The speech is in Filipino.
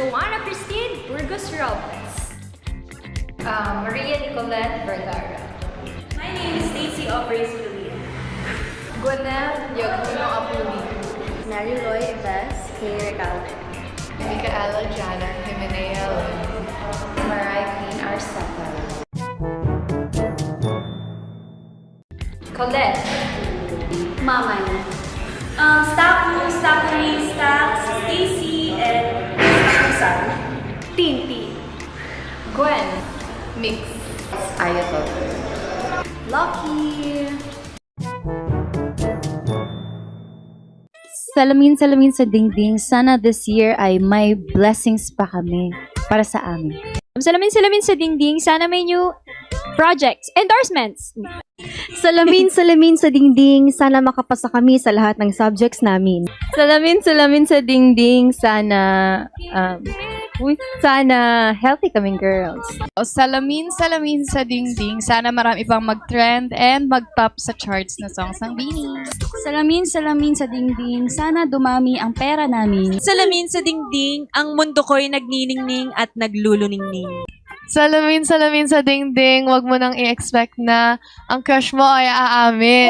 Joanna Christine Burgos Robles. Maria Nicolette Vergara. My name is Stacy Operates Julia. Gwenelle Yaguno Apuli. Mary Loy Ives, Kay Recalde. Micaela Jana Jimenea Lin. Mariah Queen Arceta. Colette. Mamay. Staku, Stakuri, Stax, Stacy, and Stakusan. Tinti. Gwen. Mix. Ayato. Lucky. Salamin sa dingding, sana this year ay may blessings pa kami para sa amin. Salamin sa dingding, sana may new projects, endorsements. Salamin sa dingding, sana makapasa kami sa lahat ng subjects namin. Salamin sa dingding, sana healthy kaming girls. Salamin sa dingding, sana marami pang mag-trend and mag-top sa charts na songs ng Bini. Salamin sa dingding, sana dumami ang pera namin. Salamin sa dingding, ang mundo ko'y nagniningning at nagluluningning. Salamin sa dingding, wag mo nang i-expect na ang crush mo ay aamin.